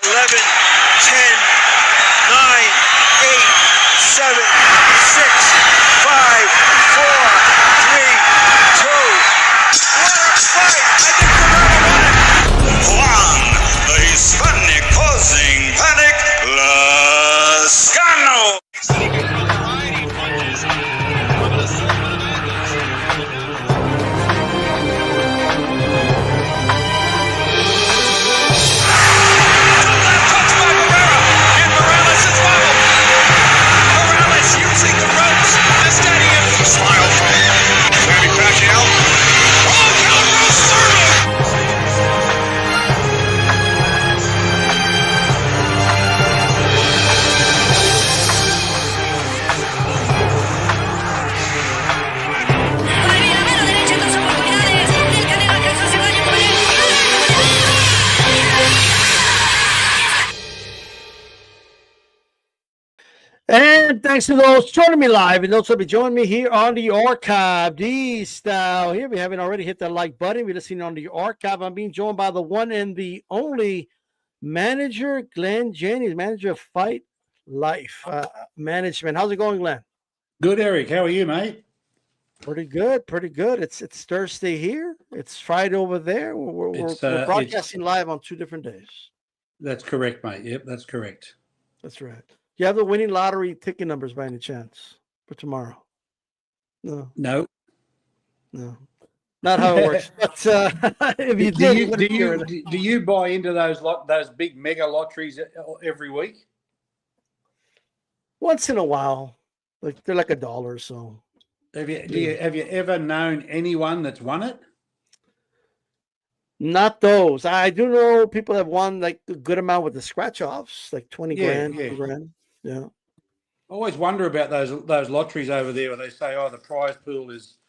11, 10, 9, 8, 7, 6, 5, 4, 3, 2. What a fight! I think Ferrara won it. Juan, the Hispanic causing panic, Lascano. And thanks to those joining me live and those who will be joining me here on the archive. Style here. We haven't already hit that like button. We're listening on the archive. I'm being joined by the one and the only Manager Glen Jennings, manager of Fight Life Management. How's it going, Glenn? Good, Eric. How are you, mate? Pretty good, pretty good. It's Thursday here. It's Friday over there. We're broadcasting live on 2 different days. That's correct, mate. Yep, that's correct. That's right. You have the winning lottery ticket numbers by any chance for tomorrow? No. No. Not how it works. But if you do you buy into those big mega lotteries every week? Once in a while, like they're like $1 or so. Have you ever known anyone that's won it? Not those. I do know people have won like a good amount with the scratch offs, like 20 grand, 20 grand. Yeah. I always wonder about those lotteries over there where they say, oh, the prize pool is,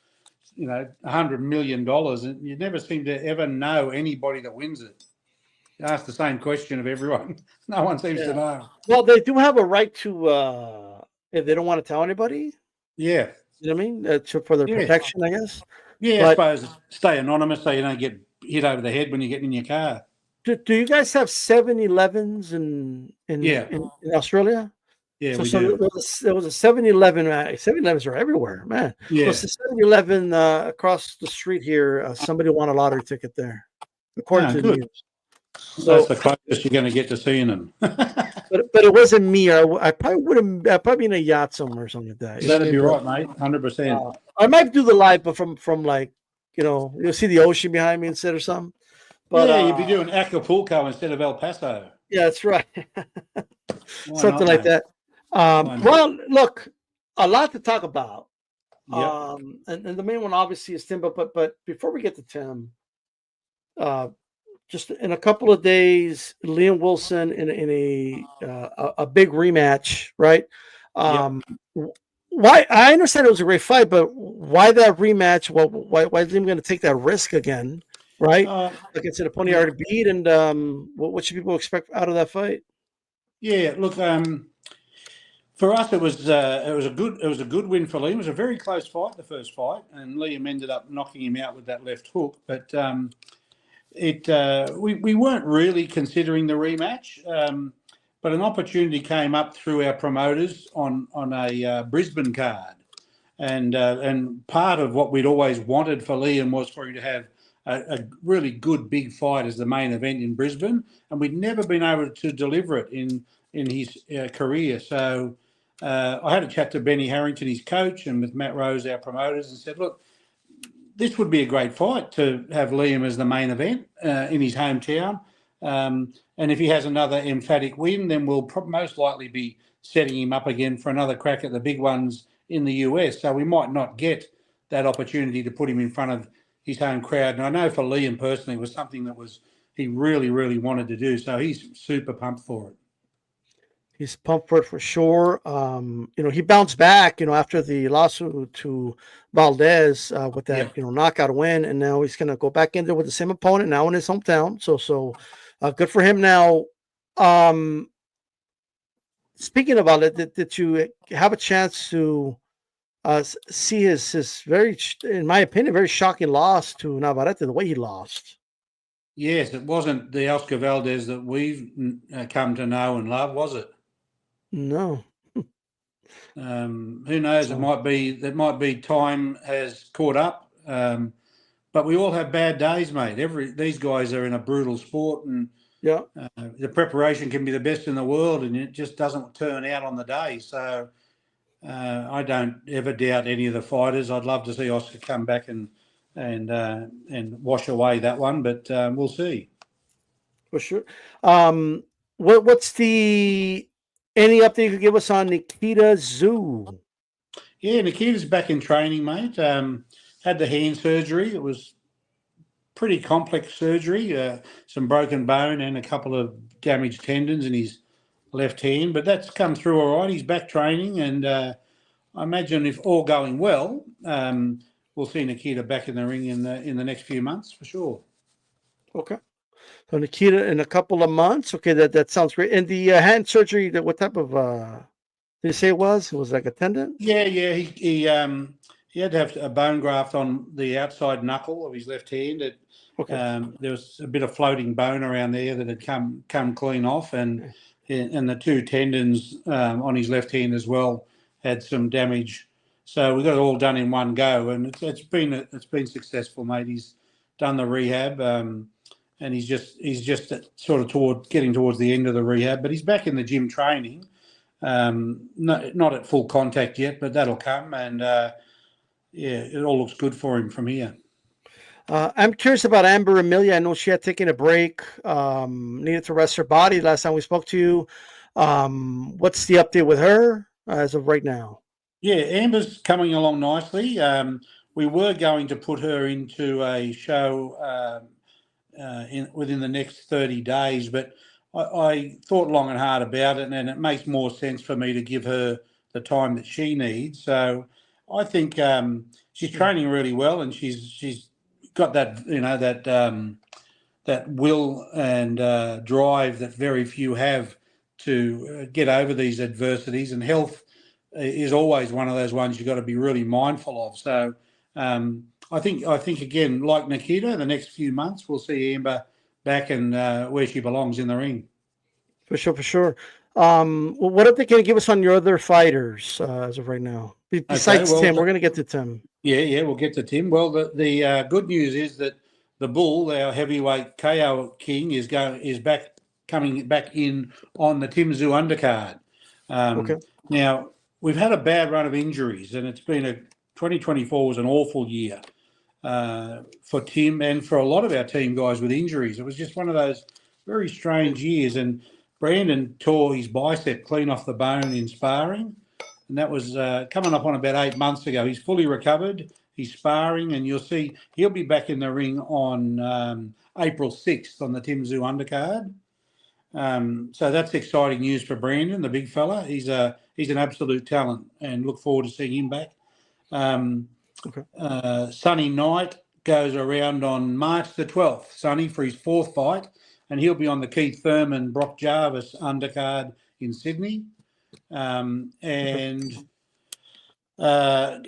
$100 million, and you never seem to ever know anybody that wins it. You ask the same question of everyone. No one seems to know. Well, they do have a right to, if they don't want to tell anybody. Yeah. You know what I mean? For their protection, I guess. Yeah, but I suppose stay anonymous so you don't get hit over the head when you get in your car. Do you guys have 7-Elevens in Australia? Yeah, we do. There was a 7-Eleven. 7-Elevens are everywhere, man. Yeah. So it's a 7-Eleven across the street here. Somebody won a lottery ticket there, according to the news. So that's the closest you're going to get to seeing them. but it wasn't me. I probably would have. I'd probably be in a yacht somewhere or something like that. That'd be right, mate. 100%. I might do the live, but from like you'll see the ocean behind me instead or something. But yeah, you'd be doing Acapulco instead of El Paso. Yeah, that's right. Something like that. Well, look, a lot to talk about. Yep. And the main one obviously is Tim, but before we get to Tim, just in a couple of days, Liam Wilson in a big rematch, right? Why? I understand it was a great fight, but why that rematch? Well, why is Liam going to take that risk again, right? Against an opponent he already beat, and what should people expect out of that fight? Yeah, look, for us it was a good win for Liam. It was a very close fight, the first fight, and Liam ended up knocking him out with that left hook. But we weren't really considering the rematch, but an opportunity came up through our promoters on a Brisbane card, and part of what we'd always wanted for Liam was for him to have a really good big fight as the main event in Brisbane, and we'd never been able to deliver it in his career. So I had a chat to Benny Harrington, his coach, and with Matt Rose, our promoters, and said, look, this would be a great fight to have Liam as the main event in his hometown. And if he has another emphatic win, then we'll most likely be setting him up again for another crack at the big ones in the US. So we might not get that opportunity to put him in front of his home crowd. And I know for Liam personally, it was something that he really, really wanted to do. So he's super pumped for it. He's pumped for it for sure. He bounced back, after the lawsuit to Valdez with that, knockout win, and now he's going to go back in there with the same opponent now in his hometown. So good for him. Now, speaking about it, did you have a chance to see his very, in my opinion, very shocking loss to Navarrete, the way he lost? Yes, it wasn't the Oscar Valdez that we've come to know and love, was it? No. Who knows? So, That might be time has caught up. But we all have bad days, mate. These guys are in a brutal sport, and yeah. the preparation can be the best in the world, and it just doesn't turn out on the day. So I don't ever doubt any of the fighters. I'd love to see Oscar come back and wash away that one, but we'll see. For sure. What's any update you could give us on Nikita Tszyu? Yeah, Nikita's back in training, mate. Had the hand surgery. It was pretty complex surgery, some broken bone and a couple of damaged tendons in his left hand, but that's come through all right. He's back training, and I imagine if all going well, we'll see Nikita back in the ring in the next few months for sure. Okay. So Nikita in a couple of months. Okay, that sounds great. And the hand surgery, what type of did you say it was? It was like a tendon? Yeah. He had to have a bone graft on the outside knuckle of his left hand. There was a bit of floating bone around there that had come clean off, and the two tendons on his left hand as well had some damage. So we got it all done in one go, and it's been successful, mate. He's done the rehab, and he's just sort of getting towards the end of the rehab, but he's back in the gym training. Not at full contact yet, but that'll come, and it all looks good for him from here. I'm curious about Amber Amelia. I know she had taken a break, needed to rest her body last time we spoke to you. What's the update with her as of right now? Yeah, Amber's coming along nicely. We were going to put her into a show within the next 30 days, but I thought long and hard about it, and it makes more sense for me to give her the time that she needs. So I think she's training really well, and she's got that that will and drive that very few have to get over these adversities, and health is always one of those ones you've got to be really mindful of. So I think again, like Nikita, the next few months we'll see Amber back and where she belongs in the ring. For sure. What update can you give us on your other fighters as of right now? Besides Tim, we're going to get to Tim. Yeah, we'll get to Tim. Well, the good news is that the Bull, our heavyweight KO King, is coming back in on the Tim Tszyu undercard. Now we've had a bad run of injuries, and it's been 2024 was an awful year for Tim and for a lot of our team guys with injuries. It was just one of those very strange years, and Brandon tore his bicep clean off the bone in sparring, and that was coming up on about 8 months ago. He's fully recovered. He's sparring, and you'll see he'll be back in the ring on April 6th on the Tim Tszyu undercard. So that's exciting news for Brandon, the big fella. He's an absolute talent, and look forward to seeing him back. Sonny Knight goes around on March the 12th, Sonny, for his 4th fight, and he'll be on the Keith Thurman, Brock Jarvis undercard in Sydney.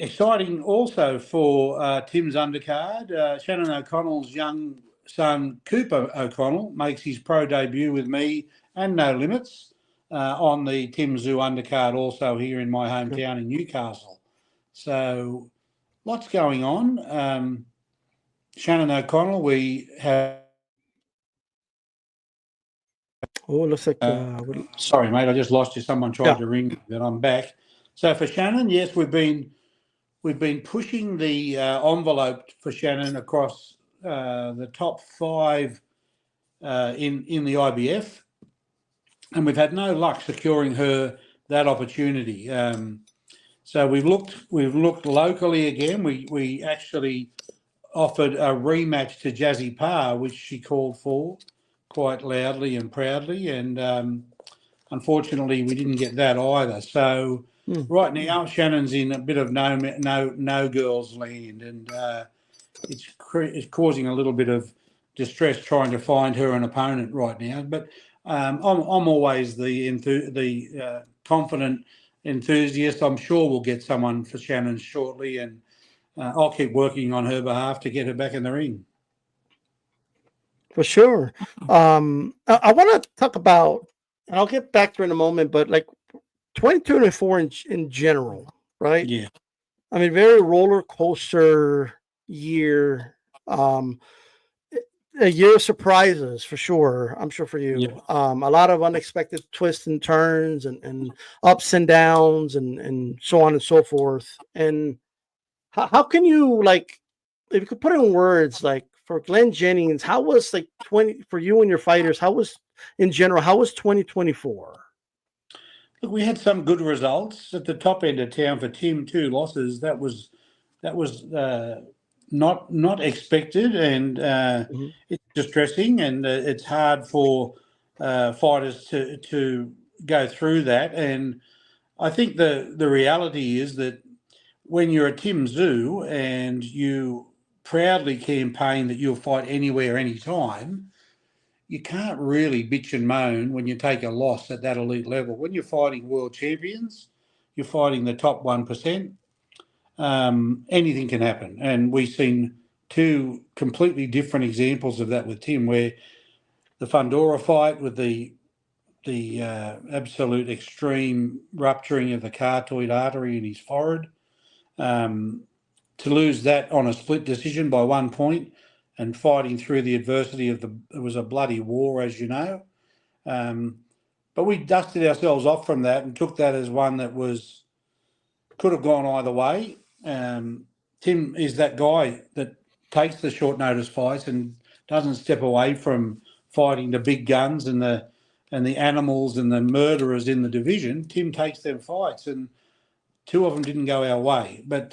Exciting also for Tim's undercard, Shannon O'Connell's young son, Cooper O'Connell, makes his pro debut with me and No Limits on the Tim Tszyu undercard also here in my hometown in Newcastle. So lots going on. Shannon O'Connell, we have... Oh, it looks like... sorry, mate, I just lost you. Someone tried to ring me, but I'm back. So for Shannon, yes, we've been pushing the envelope for Shannon across the top 5 in the IBF, and we've had no luck securing her that opportunity. So we've looked locally again. We actually offered a rematch to Jazzy Parr, which she called for quite loudly and proudly, and unfortunately we didn't get that either. So right now Shannon's in a bit of no girls land, and it's causing a little bit of distress trying to find her an opponent right now. But I'm always the confident enthusiast. I'm sure we'll get someone for Shannon shortly, and I'll keep working on her behalf to get her back in the ring. For sure. I want to talk about, and I'll get back to it in a moment, but like 2024 in general, right? Yeah. I mean, very roller coaster year. Um, a year of surprises for sure. I'm sure for Yeah. you. A lot of unexpected twists and turns and ups and downs and so on and so forth. And how can you like, if you could put it in words, like for Glen Jennings, how was like 20 for you and your fighters? How was in general? How was 2024? Look, we had some good results at the top end of town for Tim. 2 losses. That was not expected, and Mhm. it's distressing, and it's hard for fighters to go through that. And I think the reality is that when you're a Tim Tszyu and you proudly campaign that you'll fight anywhere, anytime, you can't really bitch and moan when you take a loss at that elite level. When you're fighting world champions, you're fighting the top 1%, anything can happen. And we've seen 2 completely different examples of that with Tim, where the Fundora fight with the absolute extreme rupturing of the carotid artery in his forehead, to lose that on a split decision by 1 point and fighting through the adversity of it was a bloody war, as you know. But we dusted ourselves off from that and took that as one that could have gone either way. Tim is that guy that takes the short notice fights and doesn't step away from fighting the big guns and the animals and the murderers in the division. Tim takes them fights, and 2 of them didn't go our way. But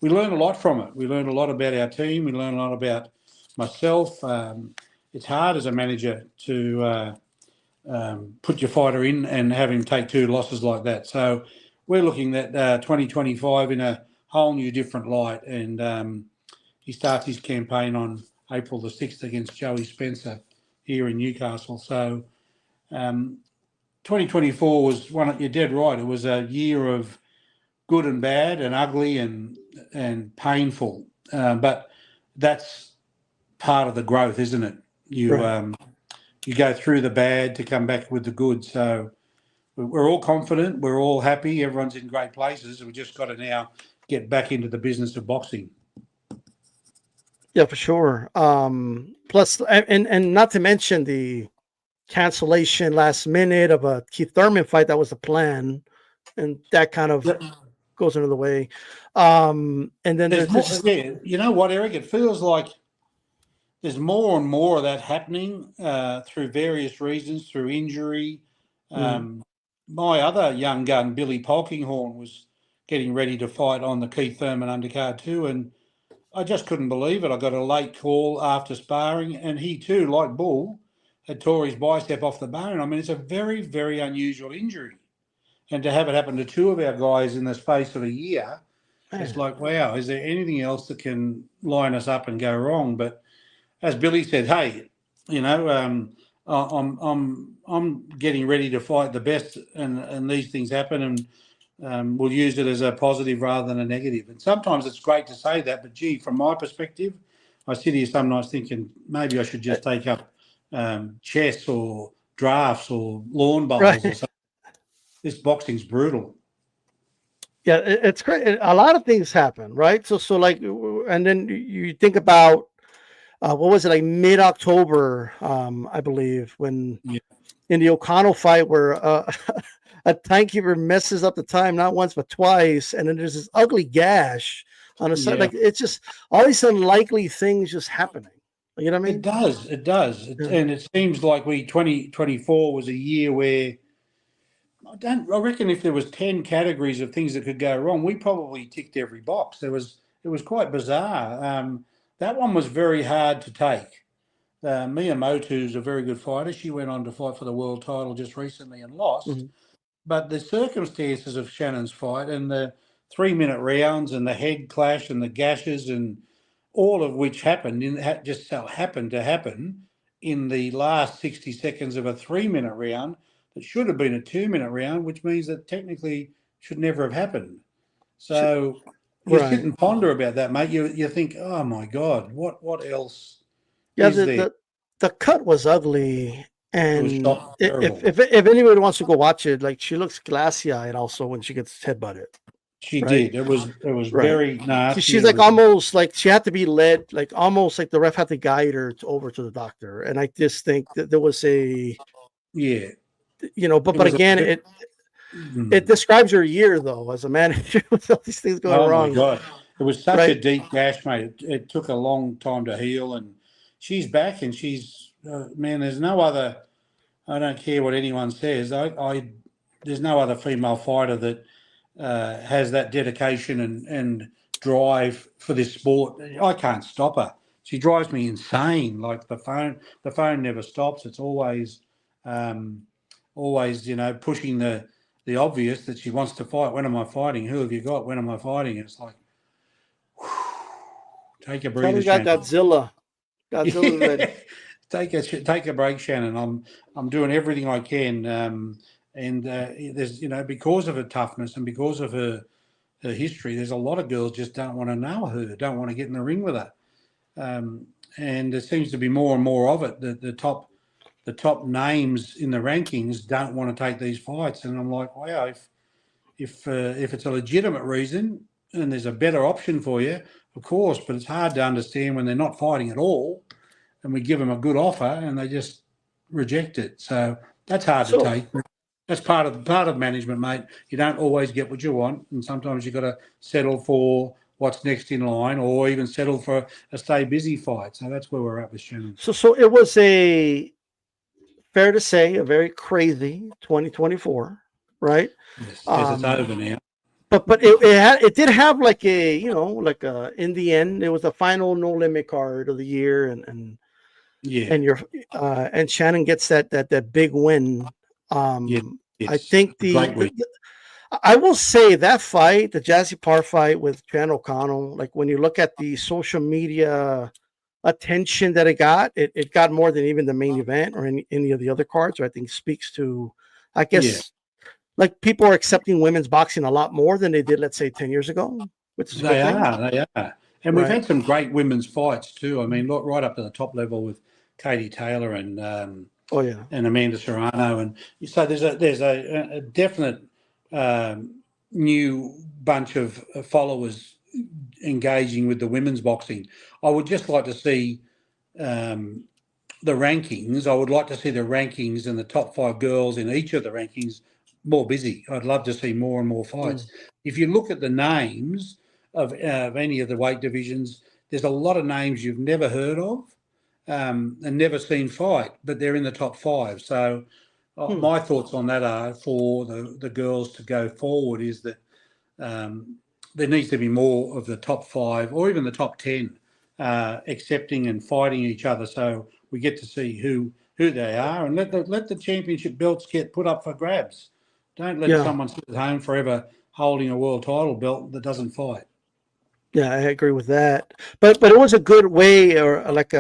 we learned a lot from it. We learned a lot about our team. We learned a lot about myself. It's hard as a manager to put your fighter in and have him take 2 losses like that. So we're looking at 2025 in a whole new different light. And he starts his campaign on April the 6th against Joey Spencer here in Newcastle. So 2024 was you're dead right. It was a year of good and bad and ugly and painful. But that's part of the growth, isn't it? Right. You go through the bad to come back with the good. So we're all confident. We're all happy. Everyone's in great places. We just got to now get back into the business of boxing. Yeah, for sure. Plus, and not to mention the cancellation last minute of a Keith Thurman fight that was the plan, and that kind of Yep. goes into the way. And then There's more. there's Yeah, you know what, Eric? It feels like there's more and more of that happening through various reasons, through injury. mm, My other young gun, Billy Polkinghorn, was getting ready to fight on the Keith Thurman undercard too, and I just couldn't believe it. I got a late call after sparring, and he too, like Bull, had tore his bicep off the bone. I mean, it's a very, very unusual injury. And to have it happen to 2 of our guys in the space of a year, it's man, like, wow, is there anything else that can line us up and go wrong? But as Billy said, hey, you know, I'm getting ready to fight the best, and these things happen, and we'll use it as a positive rather than a negative. And sometimes it's great to say that, but gee, from my perspective, I sit here some nights thinking maybe I should just take up chess or drafts or lawn bowls or right. something. This boxing's brutal. Yeah, it's great. A lot of things happen, right? So like, and then you think about what was it, like mid October, I believe, when Yeah. in the O'Connell fight where a timekeeper messes up the time not once but twice, and then there's this ugly gash on the side. Yeah. Like it's just all these unlikely things just happening. You know what I It mean? does. It does. Yeah. And it seems like 2024 was a year where I reckon if there was 10 categories of things that could go wrong, we probably ticked every box. It was quite bizarre. That one was very hard to take. Miyamoto is a very good fighter. She went on to fight for the world title just recently and lost. Mhm. But the circumstances of Shannon's fight and the 3-minute rounds and the head clash and the gashes and all of which happened just so happened to happen in the last 60 seconds of a 3-minute round that should have been a 2-minute round, which means that technically should never have happened. So you sit Right. and ponder about that, mate. You think, oh my God, what else Yeah. is there? the cut was ugly, It was and terrible. if anybody wants to go watch it, like she looks glassy eyed also when she gets headbutted. She Right, did. It was right. very nasty. She's It like was almost like she had to be led, like almost like the ref had to guide her over to the doctor. And I just think that there was a, yeah. but It but was a again, bit, it describes your year though as a manager with all these things going oh my wrong, God. It was such a right? deep gash, mate. It took a long time to heal, and she's back, and she's man. There's no other. I don't care what anyone says. There's no other female fighter that has that dedication and drive for this sport. I can't stop her. She drives me insane. Like the phone never stops. It's um, always, pushing the obvious that she wants to fight. When am I fighting? Who have you got? When am I fighting? It's like, whew, take a Tell breather, me, got Shannon. Godzilla. Godzilla's ready. Take a break, Shannon. I'm doing everything I can, and there's because of her toughness and because of her history, there's a lot of girls just don't want to know her, don't want to get in the ring with her, and there seems to be more and more of it. The top names in the rankings don't want to take these fights, and I'm like, wow, if it's a legitimate reason and there's a better option for you, of course, but it's hard to understand when they're not fighting at all, and we give them a good offer and they just reject it. So that's hard to So, take. That's part of management, mate. You don't always get what you want, and sometimes you've got to settle for what's next in line, or even settle for a stay busy fight. So that's where we're at with Shannon. so it was fair to say a very crazy 2024, right? Yes, it's over now. But it did have like in the end it was the final no limit card of the year, and Yeah, and Shannon gets that big win. yeah, I yes. think Great week. I will say that fight, the Jazzy Parr fight with Shannon O'Connell, like when you look at the social media attention that it got more than even the main event or any of the other cards. So I think speaks to, I guess, Yeah. like people are accepting women's boxing a lot more than they did, let's say, 10 years ago, which is a good thing. They are. And we've had some great women's fights too. I mean, look right up to the top level with Katie Taylor and Oh yeah. Amanda Serrano, and so there's a definite new bunch of followers engaging with the women's boxing. I would just like to see the rankings. I would like to see the rankings and the top 5 girls in each of the rankings more busy. I'd love to see more and more fights. If you look at the names of any of the weight divisions, there's a lot of names you've never heard of and never seen fight, but they're in the top 5. So my thoughts on that are for the girls to go forward is that there needs to be more of the top 5 or even the top 10 accepting and fighting each other, so we get to see who they are, and let the championship belts get put up for grabs. Don't let someone sit at home forever holding a world title belt that doesn't fight. Yeah, I agree with that. But it was a good way, or like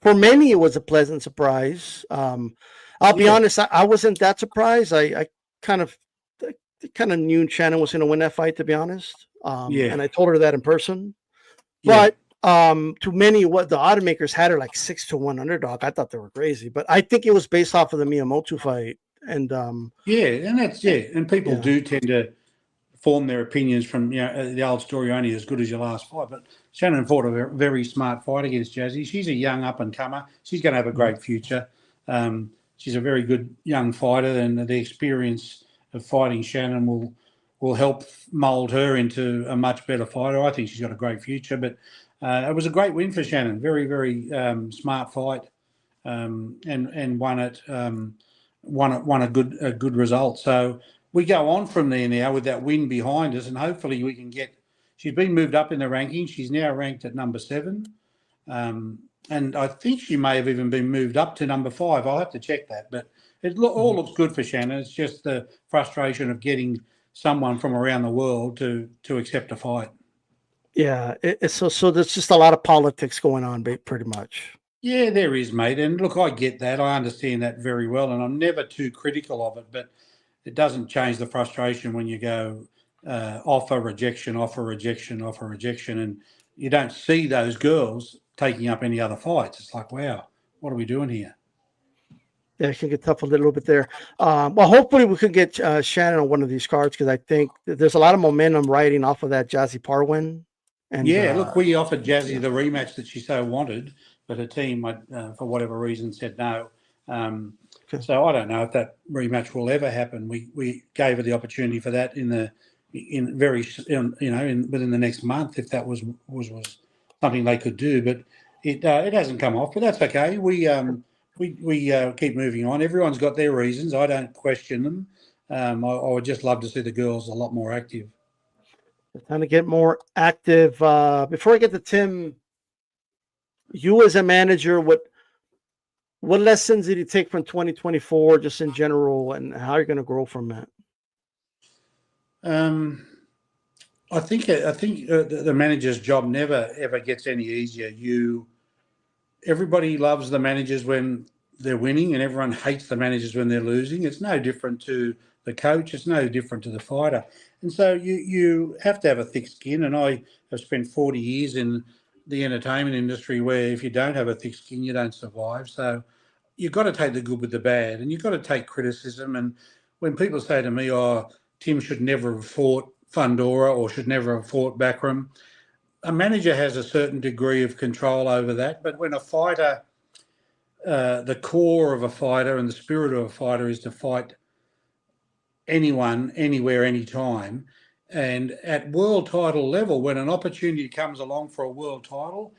for many, it was a pleasant surprise. I'll be honest, I wasn't that surprised. I kind of knew Shannon was going to win that fight, to be honest. And I told her that in person. But to many, what the odds makers had her like 6-1 underdog. I thought they were crazy, but I think it was based off of the Miyamoto fight. And and people do tend to form their opinions from the old story, only as good as your last fight. But Shannon fought a very smart fight against Jazzy. She's a young up and comer. She's going to have a great future. She's a very good young fighter, and the experience of fighting Shannon will help mould her into a much better fighter. I think she's got a great future. But it was a great win for Shannon. Very, very smart fight, and won it. Won a good result. So we go on from there now with that win behind us, and hopefully we can get. She's been moved up in the rankings. She's now ranked at number 7, and I think she may have even been moved up to number 5. I'll have to check that, but it all looks good for Shannon. It's just the frustration of getting someone from around the world to accept a fight. Yeah, so there's just a lot of politics going on, pretty much. Yeah, there is, mate. And look, I get that. I understand that very well, and I'm never too critical of it, but it doesn't change the frustration when you go offer, rejection, offer, rejection, offer, rejection, and you don't see those girls taking up any other fights. It's like, wow, what are we doing here? Yeah, it can get tough a little bit there. Well, hopefully we could get Shannon on one of these cards because I think there's a lot of momentum riding off of that Jazzy Par win. And yeah, look, we offered Jazzy the rematch that she so wanted, but her team, for whatever reason, said no. Okay. So I don't know if that rematch will ever happen. We gave her the opportunity for that within the next month if that was something they could do, but it hasn't come off. But that's okay. We keep moving on. Everyone's got their reasons. I don't question them. I would just love to see the girls a lot more active. Time to get more active. Before I get to Tim, you as a manager, what lessons did you take from 2024, just in general, and how you're going to grow from that? I think the manager's job never ever gets any easier. Everybody loves the managers when they're winning, and everyone hates the managers when they're losing. It's no different to the coach. It's no different to the fighter. And so you have to have a thick skin. And I have spent 40 years in the entertainment industry where if you don't have a thick skin, you don't survive. So you've got to take the good with the bad, and you've got to take criticism. And when people say to me, "Oh, Tim should never have fought Fundora or should never have fought Backram," a manager has a certain degree of control over that. But when a fighter, the core of a fighter and the spirit of a fighter is to fight anyone, anywhere, anytime. And at world title level, when an opportunity comes along for a world title,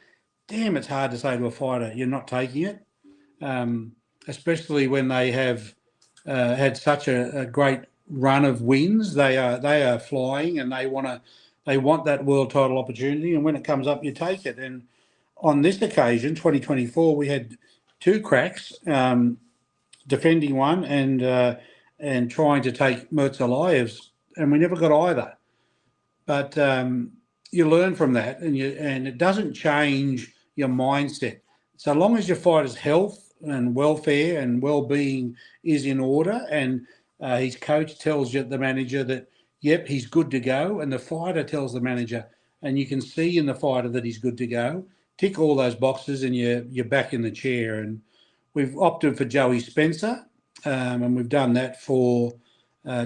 damn, it's hard to say to a fighter, you're not taking it. Especially when they have had such a great run of wins. They are flying, and they want that world title opportunity. And when it comes up, you take it. And on this occasion, 2024, we had two cracks, defending one and trying to take Murtalaev's, and we never got either. But you learn from that, and it doesn't change your mindset. So long as your fighter's health and welfare and well-being is in order, and his coach tells the manager that, yep, he's good to go, and the fighter tells the manager, and you can see in the fighter that he's good to go, tick all those boxes, and you're back in the chair. And we've opted for Joey Spencer, and we've done that to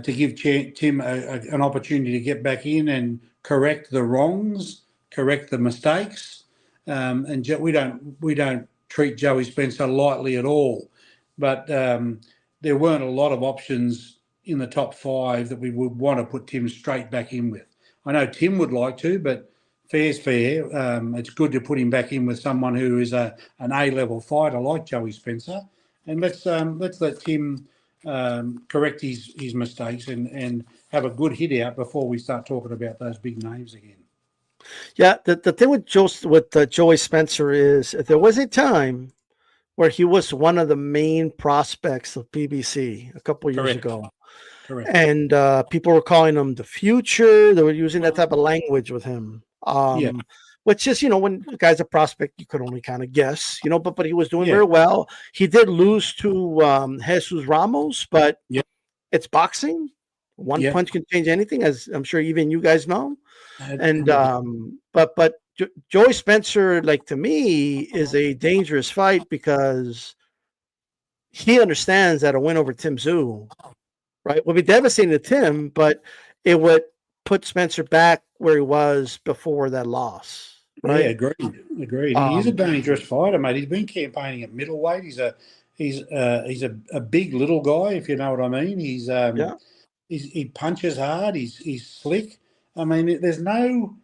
give Tim an opportunity to get back in and correct the wrongs, correct the mistakes. And we don't treat Joey Spencer lightly at all. But there weren't a lot of options in the top five that we would want to put Tim straight back in with. I know Tim would like to, but fair's fair. It's good to put him back in with someone who is an A-level fighter like Joey Spencer. And let's let Tim correct his mistakes and have a good hit out before we start talking about those big names again. Yeah, the thing with Joey Spencer is there was a time where he was one of the main prospects of PBC a couple of years ago. Correct. And people were calling him the future. They were using that type of language with him. Which is, when the guy's a prospect, you could only kind of guess, but he was doing very well. He did lose to Jesus Ramos, but it's boxing. One punch can change anything, as I'm sure even you guys know. And but Joey Spencer, like, to me, is a dangerous fight because he understands that a win over Tim Tszyu, right, would be devastating to Tim, but it would put Spencer back where he was before that loss. Right? Yeah, agreed. He's a dangerous fighter, mate. He's been campaigning at middleweight. He's a big little guy, if you know what I mean. He punches hard. He's slick. I mean, there's no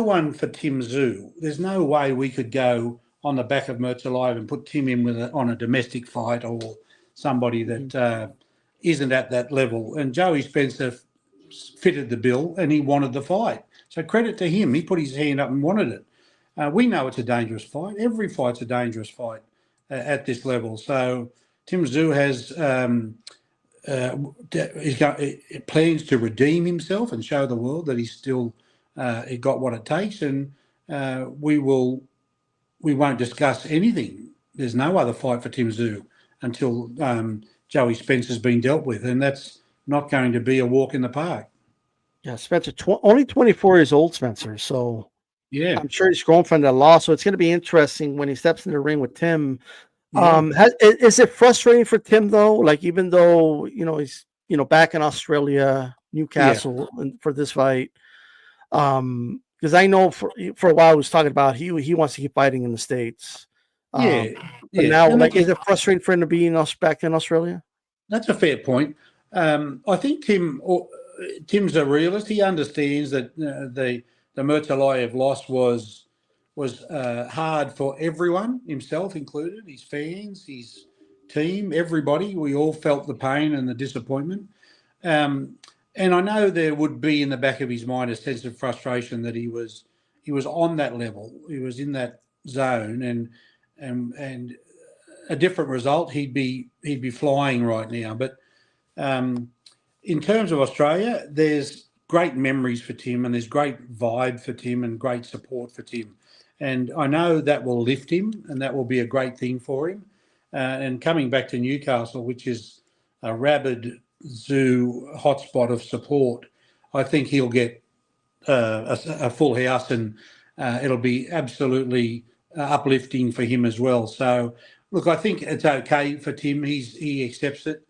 one for Tim Tszyu. There's no way we could go on the back of Murtalaev and put Tim in on a domestic fight or somebody that isn't at that level. And Joey Spencer fitted the bill, and he wanted the fight. So credit to him. He put his hand up and wanted it. We know it's a dangerous fight. Every fight's a dangerous fight at this level. So Tim Tszyu has plans to redeem himself and show the world that he's still he got what it takes. And we won't discuss anything. There's no other fight for Tim Tszyu until Joey Spencer's been dealt with, and that's not going to be a walk in the park. Yeah, Spencer, only 24 years old, Spencer. So yeah, I'm sure he's grown from that loss. So it's going to be interesting when he steps in the ring with Tim. Yeah. Is it frustrating for Tim though? Like even though he's back in Australia, Yeah. Newcastle, and for this fight, because I know for a while he was talking about he wants to keep fighting in the States. Yeah. But Yeah. now, And like, that's is it frustrating for him to be back in Australia? that's a fair point. I think Tim's a realist. He understands that the Murtalayev loss was hard for everyone, himself included, his fans, his team, everybody. We all felt the pain and the disappointment. Um, and I know there would be in the back of his mind a sense of frustration that he was on that level. He was in that zone, and a different result, he'd be flying right now. But in terms of Australia, there's great memories for Tim, and there's great vibe for Tim, and great support for Tim. And I know that will lift him, and that will be a great thing for him. And coming back to Newcastle, which is a rabid zoo hotspot of support, I think he'll get a full house, and it'll be absolutely uplifting for him as well. So, look, I think it's okay for Tim. He accepts it.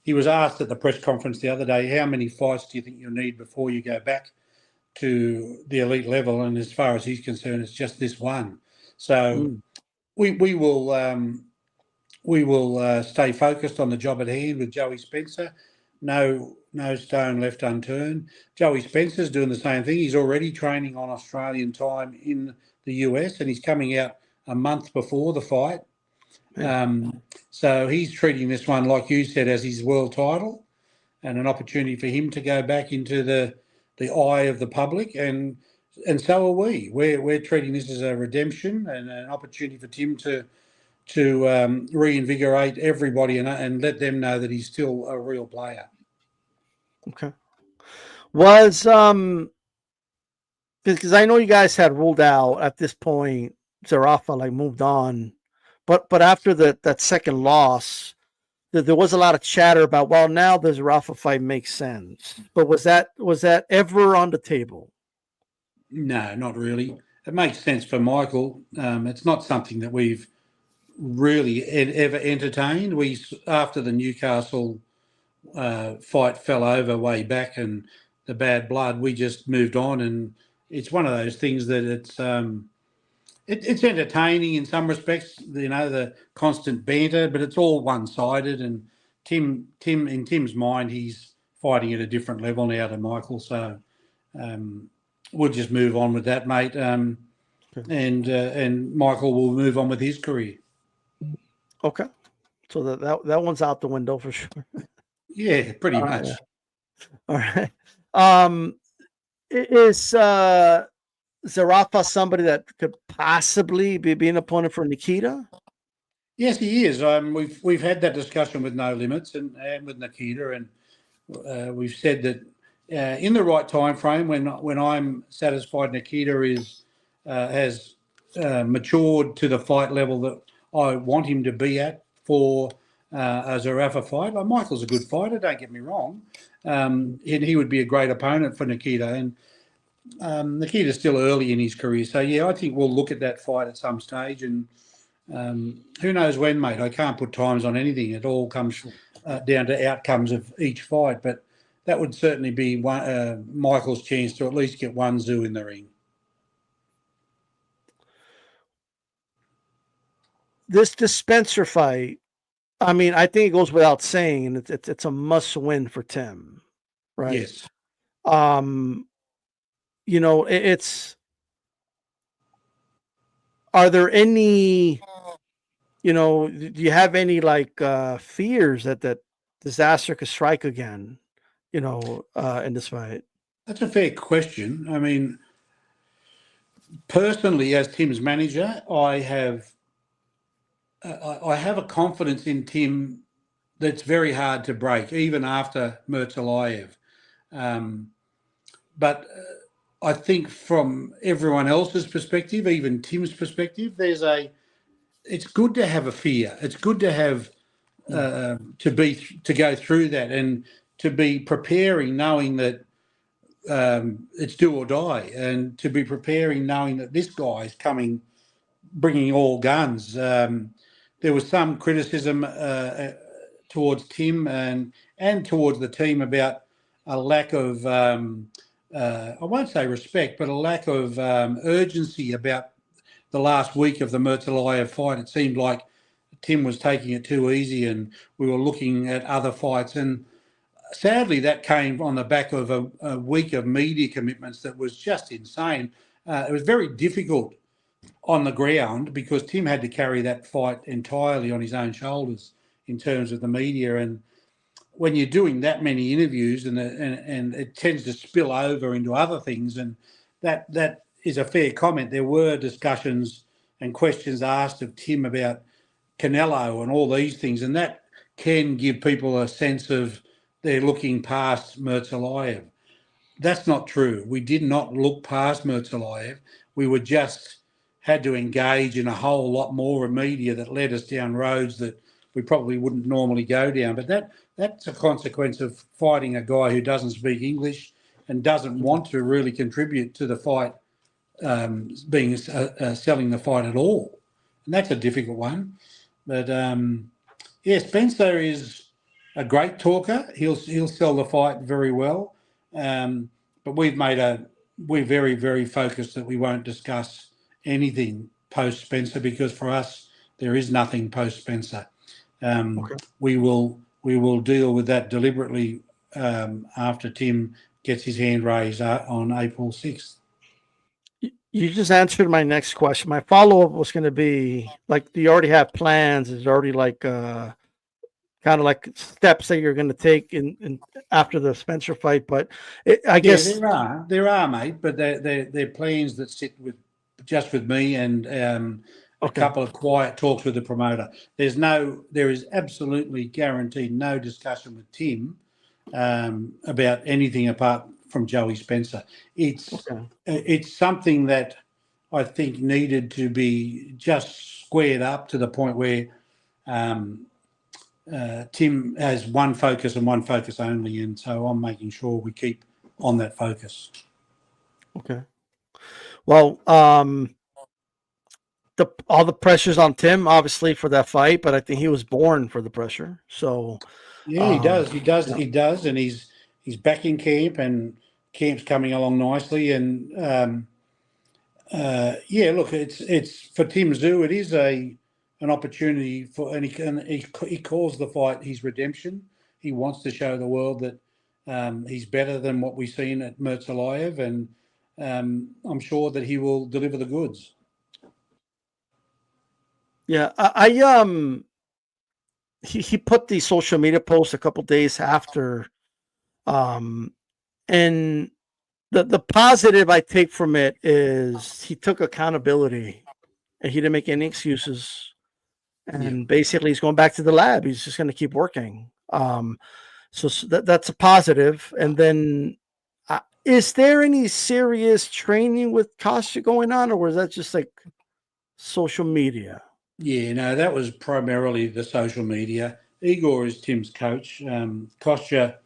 He was asked at the press conference the other day, how many fights do you think you'll need before you go back to the elite level? And as far as he's concerned, it's just this one. So we will stay focused on the job at hand with Joey Spencer. No stone left unturned. Joey Spencer's doing the same thing. He's already training on Australian time in the US, and he's coming out a month before the fight. So he's treating this one, like you said, as his world title, and an opportunity for him to go back into the eye of the public, and so are we. We're treating this as a redemption and an opportunity for Tim to reinvigorate everybody and let them know that he's still a real player. Okay. Was because I know you guys had ruled out at this point, Zerafa like moved on, but after that second loss, there was a lot of chatter about, well, now the Zerafa fight makes sense. But was that ever on the table? No, not really. It makes sense for Michael. It's not something that we've really ever entertained. We, after the Newcastle fight fell over way back and the bad blood, we just moved on, and it's one of those things that it's entertaining in some respects, the constant banter, but it's all one-sided. And Tim in Tim's mind, he's fighting at a different level now to Michael, so we'll just move on with that, mate. And Michael will move on with his career. Okay, so that one's out the window for sure. Yeah, pretty much. Yeah. All right. Is Zerafa somebody that could possibly be an opponent for Nikita? Yes, he is. We've had that discussion with No Limits and with Nikita, and we've said that in the right time frame, when I'm satisfied Nikita has matured to the fight level that I want him to be at for a Zerafa fight. Like, Michael's a good fighter, don't get me wrong, and he would be a great opponent for Nikita. And Nikita's still early in his career, so yeah, I think we'll look at that fight at some stage, and who knows when, mate. I can't put times on anything. It all comes down to outcomes of each fight, but that would certainly be Michael's chance to at least get one Tszyu in the ring. This Spencer fight, I mean, I think it goes without saying, and it's a must win for Tim, right? Yes. It's. Are there any? Do you have any fears that disaster could strike again? In this fight. That's a fair question. I mean, personally, as Tim's manager, I have a confidence in Tim that's very hard to break, even after Murtalayev. But I think from everyone else's perspective, even Tim's perspective, it's good to have a fear. It's good to have to go through that and to be preparing, knowing that it's do or die, and to be preparing knowing that this guy is coming, bringing all guns. there was some criticism towards Tim and towards the team about a lack of, I won't say respect, but a lack of urgency about the last week of the Mertzelayev fight. It seemed like Tim was taking it too easy and we were looking at other fights. And sadly, that came on the back of a week of media commitments that was just insane. It was very difficult on the ground because Tim had to carry that fight entirely on his own shoulders in terms of the media. And when you're doing that many interviews and it tends to spill over into other things, and that is a fair comment. There were discussions and questions asked of Tim about Canelo and all these things, and that can give people a sense of they're looking past Mertzelayev. That's not true. We did not look past Mertzelayev. We were just had to engage in a whole lot more of media that led us down roads that we probably wouldn't normally go down. But that's a consequence of fighting a guy who doesn't speak English and doesn't want to really contribute to the fight, selling the fight at all. And that's a difficult one. But Spencer is a great talker. He'll sell the fight very well. But we're very, very focused that we won't discuss anything post Spencer because for us there is nothing post Spencer. We will deal with that deliberately after Tim gets his hand raised on April 6th. You just answered my next question. My follow-up was going to be like, do you already have plans? Is there already like kind of like steps that you're going to take in after the Spencer fight? But I guess there are, mate. But they're plans that sit just with me and a couple of quiet talks with the promoter. There is absolutely guaranteed no discussion with Tim about anything apart from Joey Spencer. It's something that I think needed to be just squared up to the point where Tim has one focus and one focus only, and so I'm making sure we keep on that focus. Okay. Well, all the pressure's on Tim, obviously, for that fight, but I think he was born for the pressure. So yeah, he does, and he's back in camp, and camp's coming along nicely. And look, it's for Tim Tszyu, it is an opportunity for, and he calls the fight his redemption. He wants to show the world that he's better than what we've seen at Mertzelayev, and I'm sure that he will deliver the goods. Yeah, he put the social media post a couple days after, and the positive I take from it is he took accountability and he didn't make any excuses. And basically, he's going back to the lab. He's just going to keep working. So that's a positive. And then, is there any serious training with Kostya going on, or was that just like social media? Yeah, no, that was primarily the social media. Igor is Tim's coach. Kostya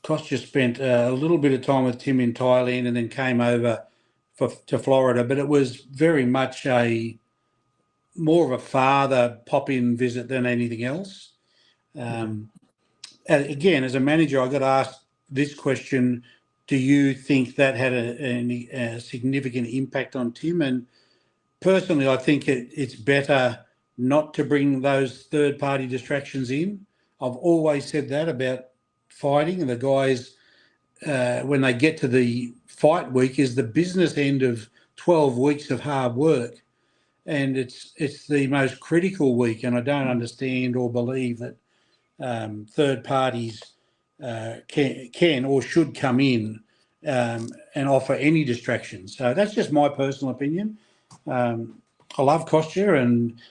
spent a little bit of time with Tim in Thailand and then came over to Florida, but it was very much more of a father pop-in visit than anything else. Again, as a manager, I got asked this question: do you think that had a significant impact on Tim? And personally, I think it's better not to bring those third-party distractions in. I've always said that about fighting, and the guys, when they get to the fight week, is the business end of 12 weeks of hard work. And it's the most critical week, and I don't understand or believe that third parties can or should come in and offer any distractions. So that's just my personal opinion. I love Kostya, and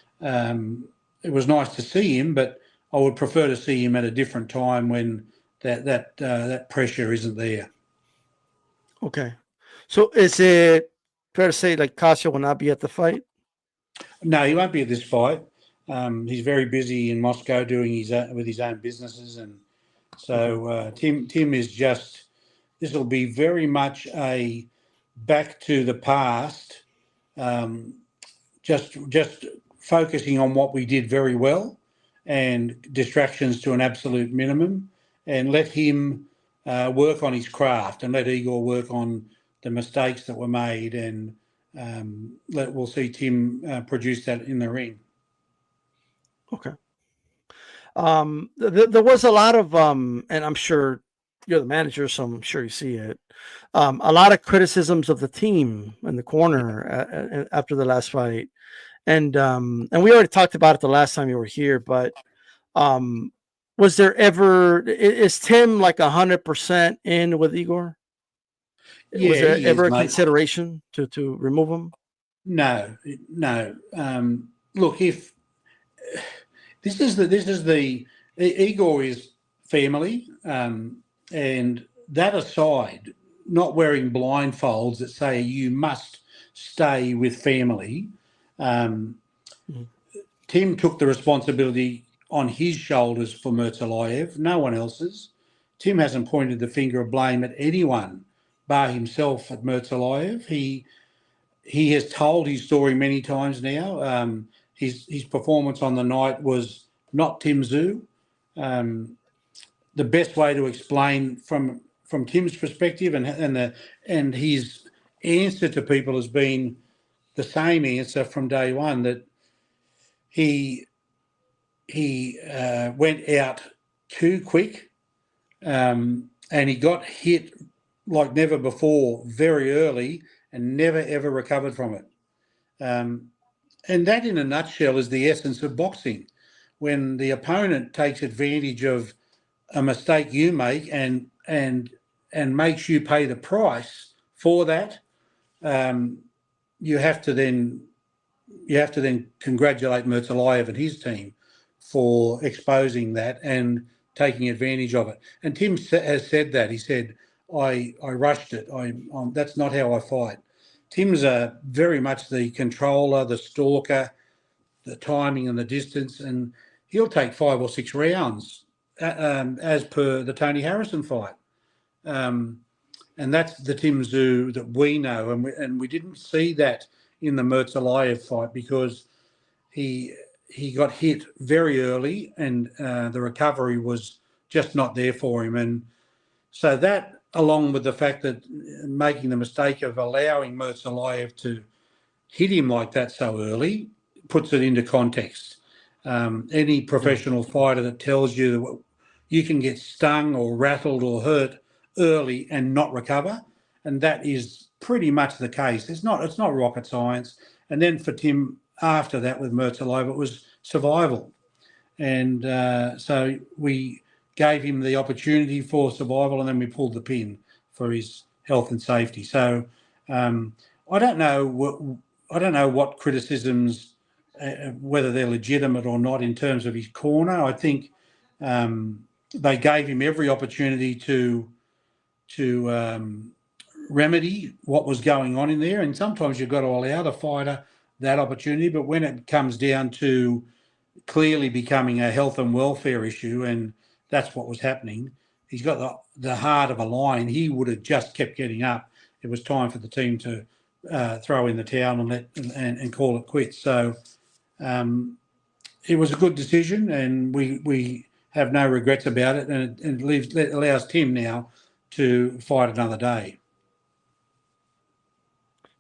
it was nice to see him, but I would prefer to see him at a different time when that pressure isn't there. Okay. So is it fair to say like Kostya will not be at the fight? No, he won't be at this fight. He's very busy in Moscow doing with his own businesses, and so Tim is just. This will be very much a back to the past, just focusing on what we did very well and distractions to an absolute minimum, and let him work on his craft and let Igor work on the mistakes that were made, and we'll see Tim produce that in the ring. Okay. There was a lot of and I'm sure you're the manager, so I'm sure you see it. A lot of criticisms of the team in the corner after the last fight, and we already talked about it the last time you were here. But was there ever is Tim like 100% in with Igor? Yeah, was there ever a mate. consideration to remove him? No. Look, if this is the Igor is family, and that aside, not wearing blindfolds that say you must stay with family. Tim took the responsibility on his shoulders for Murtalayev, no one else's. Tim hasn't pointed the finger of blame at anyone bar himself at Murtalayev. He has told his story many times now. His performance on the night was not Tim Tszyu. The best way to explain from Tim's perspective and his answer to people has been the same answer from day one, that he went out too quick, and he got hit like never before very early and never ever recovered from it. And that in a nutshell is the essence of boxing. When the opponent takes advantage of a mistake you make and makes you pay the price for that, you have to then congratulate Murtalayev and his team for exposing that and taking advantage of it. And Tim has said that. He said, I rushed it. That's not how I fight. Tim's very much the controller, the stalker, the timing and the distance, and he'll take 5 or 6 rounds as per the Tony Harrison fight. And that's the Tim Tszyu that we know, and we didn't see that in the Murtalayev fight because he got hit very early and the recovery was just not there for him. And so that, along with the fact that making the mistake of allowing Murtalayev to hit him like that so early, puts it into context. Any professional fighter that tells you that you can get stung or rattled or hurt early and not recover, and that is pretty much the case. It's not rocket science. And then for Tim, after that with Murtalayev, it was survival. And so we gave him the opportunity for survival, and then we pulled the pin for his health and safety. So I don't know what criticisms, whether they're legitimate or not in terms of his corner. I think they gave him every opportunity to remedy what was going on in there. And sometimes you've got to allow the fighter that opportunity. But when it comes down to clearly becoming a health and welfare issue, and that's what was happening, he's got the heart of a lion. He would have just kept getting up. It was time for the team to throw in the towel and call it quits. So it was a good decision, and we have no regrets about it. And it allows Tim now to fight another day.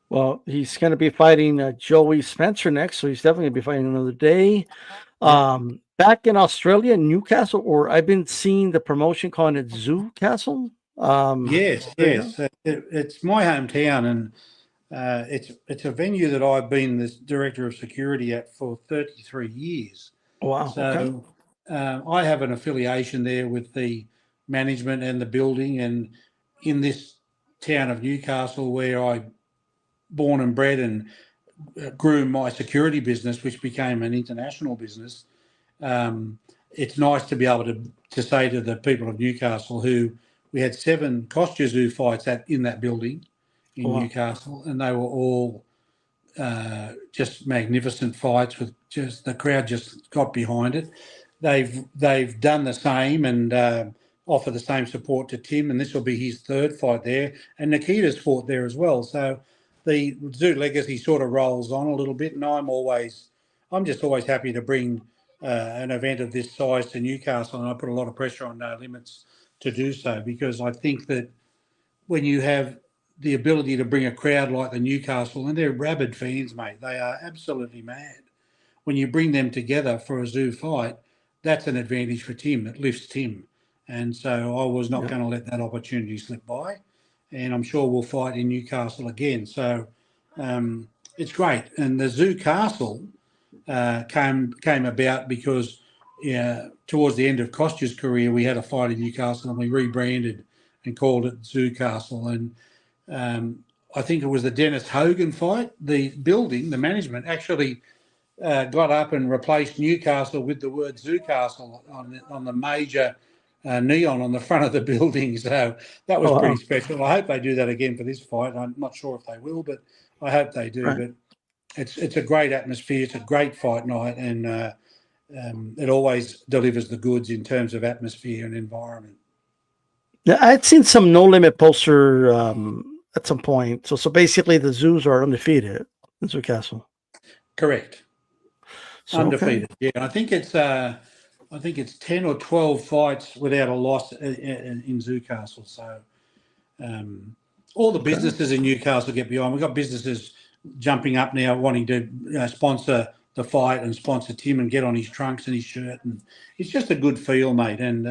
Well, he's going to be fighting Joey Spencer next, so he's definitely going to be fighting another day. Back in Australia, Newcastle, or I've been seeing the promotion calling it Tszyu Castle. Yes. It's my hometown, and it's a venue that I've been the director of security at for 33 years. Wow. So I have an affiliation there with the management and the building, and in this town of Newcastle, where I born and bred and grew my security business, which became an international business. It's nice to be able to say to the people of Newcastle, who we had 7 Tszyu fights in that building in Newcastle, and they were all just magnificent fights with just the crowd just got behind it. They've done the same and offer the same support to Tim, and this will be his 3rd fight there, and Nikita's fought there as well. So the Tszyu legacy sort of rolls on a little bit, and I'm always I'm just always happy to bring an event of this size to Newcastle, and I put a lot of pressure on No Limits to do so, because I think that when you have the ability to bring a crowd like the Newcastle, and they're rabid fans, mate, they are absolutely mad. When you bring them together for a zoo fight, that's an advantage for Tim. It lifts Tim. And so I was not going to let that opportunity slip by. And I'm sure we'll fight in Newcastle again. So it's great. And the Zoo Castle came about because towards the end of Costa's career, we had a fight in Newcastle and we rebranded and called it Zoo Castle. And I think it was the Dennis Hogan fight. The building, the management actually got up and replaced Newcastle with the word Zoo Castle on the major neon on the front of the building. So that was pretty special. I hope they do that again for this fight. I'm not sure if they will, but I hope they do. Right. But it's a great atmosphere. It's a great fight night, and it always delivers the goods in terms of atmosphere and environment. Yeah, I'd seen some No Limit poster at some point. So basically, the zoos are undefeated in Zoo Castle. Correct. So, undefeated. Okay. Yeah, I think it's 10 or 12 fights without a loss in Zoo Castle. So all the businesses in Newcastle get behind. We've got businesses jumping up now wanting to sponsor the fight and sponsor Tim and get on his trunks and his shirt. And it's just a good feel, mate. And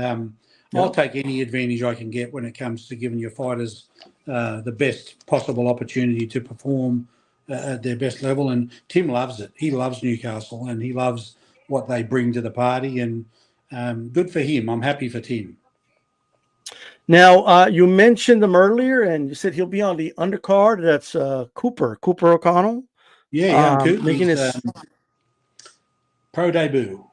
I'll take any advantage I can get when it comes to giving your fighters the best possible opportunity to perform at their best level. And Tim loves it. He loves Newcastle and he loves what they bring to the party. And good for him. I'm happy for Tim. Now, you mentioned him earlier, and you said he'll be on the undercard. That's Cooper O'Connell. Yeah, Cooper making his pro debut.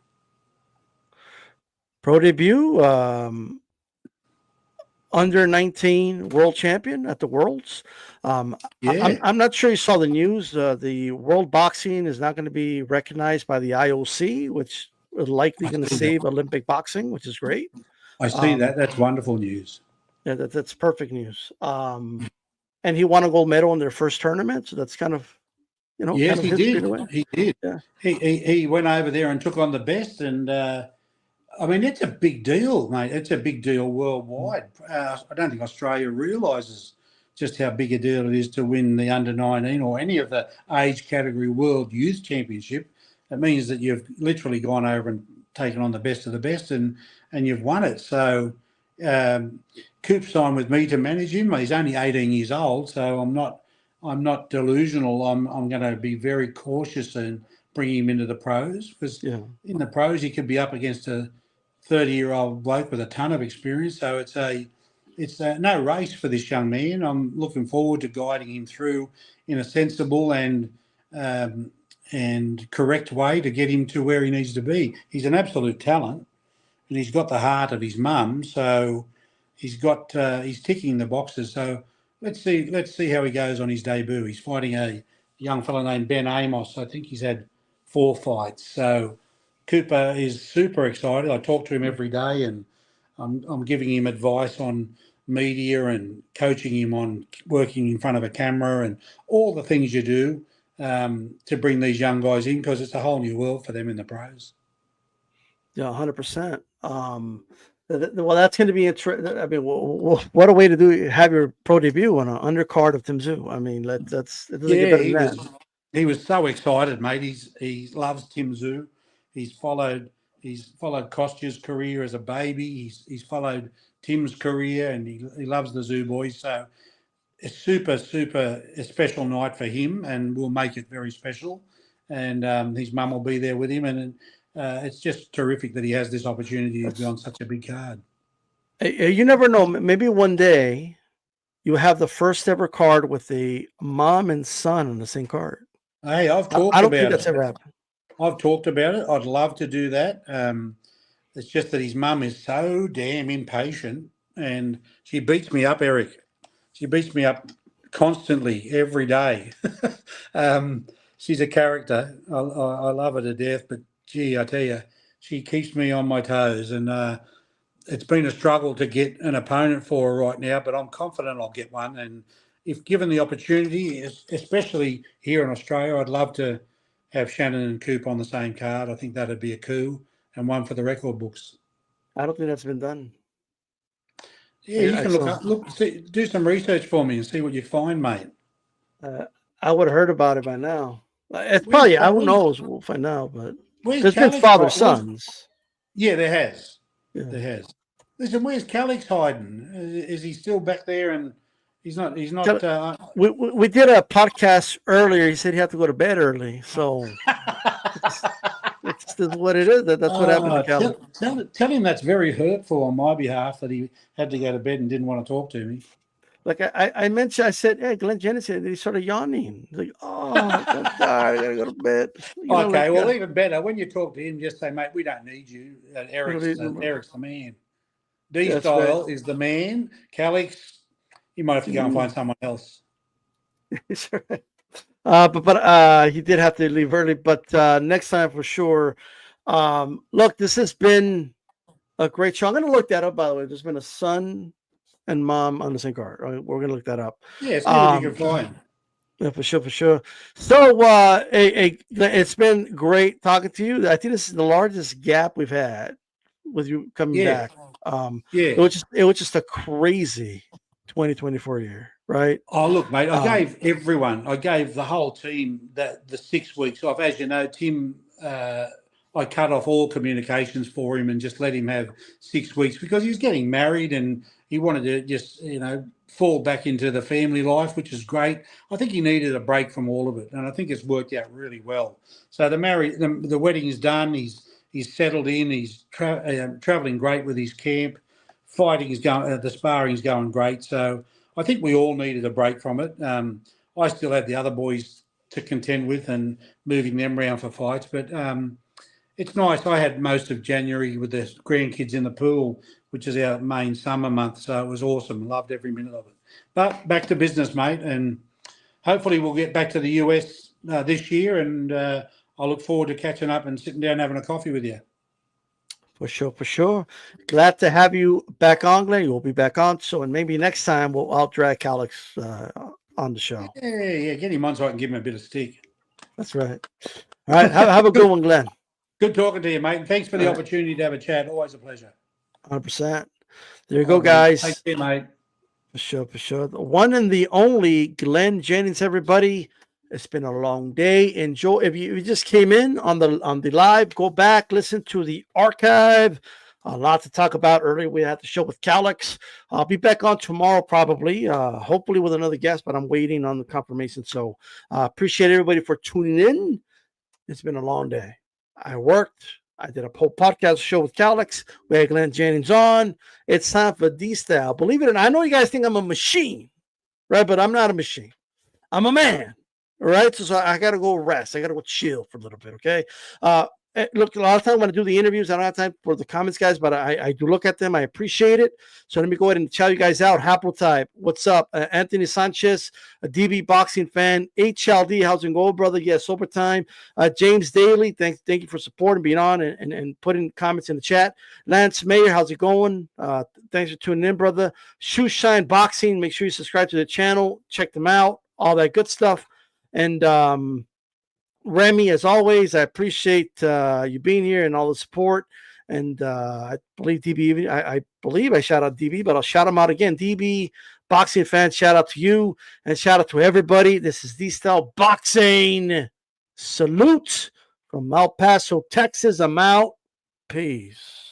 Under 19 world champion at the Worlds. I'm not sure you saw the news. The World Boxing is not going to be recognized by the IOC, which is likely going to save Olympic boxing, which is great. I see that. That's wonderful news. Yeah, that's perfect news. And he won a gold medal in their first tournament, so that's kind of, yes, he did. He did. Yeah. He went over there and took on the best, and I mean, it's a big deal, mate. It's a big deal worldwide. I don't think Australia realises just how big a deal it is to win the under-19 or any of the age category World Youth Championship. It means that you've literally gone over and taken on the best of the best, and you've won it. So Coop signed with me to manage him. He's only 18 years old, so I'm not delusional. I'm going to be very cautious and bring him into the pros, because in the pros he could be up against a 30-year-old bloke with a ton of experience. So it's no race for this young man. I'm looking forward to guiding him through in a sensible and correct way to get him to where he needs to be. He's an absolute talent, and he's got the heart of his mum. So he's ticking the boxes. So let's see how he goes on his debut. He's fighting a young fellow named Ben Amos. I think he's had 4 fights. So Cooper is super excited. I talk to him every day, and I'm giving him advice on media and coaching him on working in front of a camera and all the things you do to bring these young guys in, because it's a whole new world for them in the pros. Yeah, 100%. Well, that's going to be interesting. I mean, what a way to have your pro debut on an undercard of Tim Tszyu. I mean, it doesn't get better than that. He was so excited, mate. He loves Tim Tszyu. He's followed Kostya's career as a baby. He's followed Tim's career, and he loves the Tszyu boys. So it's super a special night for him, and we'll make it very special. And his mum will be there with him, and it's just terrific that he has this opportunity to be on such a big card. You never know. Maybe one day you have the first ever card with a mom and son on the same card. Hey, I've talked about it. I don't think that's ever happened. I've talked about it. I'd love to do that. It's just that his mum is so damn impatient, and she beats me up, Eric. She beats me up constantly, every day. She's a character. I love her to death, but gee, I tell you, she keeps me on my toes, and it's been a struggle to get an opponent for her right now, but I'm confident I'll get one. And if given the opportunity, especially here in Australia, I'd love to have Shannon and Coop on the same card. I think that'd be a coup, and one for the record books. I don't think that's been done. Yeah, you can do some research for me and see what you find, mate. I would have heard about it by now. It's probably, who knows? We'll find out. But there's been father sons. Yeah, there has. Yeah. There has. Listen, where's Calix hiding? Is he still back there? And he's not. He's not. We did a podcast earlier. He said he had to go to bed early. So it's what it is. That's what happened to Calix. Tell him that's very hurtful on my behalf that he had to go to bed and didn't want to talk to me. Like I mentioned, I said, "Hey, Glen Jennings," and he started yawning. He's like, "Oh, I'm tired. I gotta go to bed." Okay, well, even better when you talk to him, just say, "Mate, we don't need you." Eric's the man. D-Style is the man. Calix, you might have to go and find someone else. That's right. But he did have to leave early. But next time for sure. Look, this has been a great show. I'm going to look that up, by the way. There's been a son and mom on the same card. We're going to look that up. Yeah, see what you can find. Yeah, for sure. So it's been great talking to you. I think this is the largest gap we've had with you coming back. It was just a crazy 2024 year, right? Oh, look, mate, I gave the whole team the 6 weeks off. As you know, Tim, I cut off all communications for him and just let him have 6 weeks because he was getting married and he wanted to just, fall back into the family life, which is great. I think he needed a break from all of it, and I think it's worked out really well. So the wedding is done. He's settled in. He's traveling great with his camp. Fighting is going. The sparring is going great. So I think we all needed a break from it. I still had the other boys to contend with and moving them around for fights. But it's nice. I had most of January with the grandkids in the pool, which is our main summer month. So it was awesome. Loved every minute of it. But back to business, mate. And hopefully we'll get back to the US this year. And I look forward to catching up and sitting down having a coffee with you. For sure. Glad to have you back on, Glenn. You'll be back on. So, and maybe next time I'll drag Calix on the show. Yeah. Get him on so I can give him a bit of stick. That's right. All right. Have a good one, Glenn. Good talking to you, mate. And thanks for the opportunity to have a chat. Always a pleasure. 100%. There you go, guys. Thank you, mate. For sure. The one and the only Glen Jennings, everybody. It's been a long day. Enjoy. If you just came in on the live, go back, listen to the archive. A lot to talk about. Earlier we had the show with Calix. I'll be back on tomorrow probably, hopefully with another guest, but I'm waiting on the confirmation. So appreciate everybody for tuning in. It's been a long day. I worked. I did a whole podcast show with Calix. We had Glen Jennings on. It's time for D-Style. Believe it or not, I know you guys think I'm a machine, right? But I'm not a machine. I'm a man. All right, so I got to go rest. I got to go chill for a little bit, okay? Look, a lot of times when I do the interviews, I don't have time for the comments, guys, but I do look at them. I appreciate it. So let me go ahead and shout you guys out. Haplotype, what's up? Anthony Sanchez, a DB boxing fan. HLD, how's it going, brother? Yes, overtime. James Daly, thank you for supporting, being on, and putting comments in the chat. Lance Mayer, how's it going? Thanks for tuning in, brother. Shoe Shine Boxing, make sure you subscribe to the channel. Check them out, all that good stuff. And Remy, as always, I appreciate you being here and all the support. And I believe DB, I believe I shout out DB, but I'll shout him out again. DB, boxing fans, shout out to you and shout out to everybody. This is D-Style Boxing. Salute from El Paso, Texas. I'm out. Peace.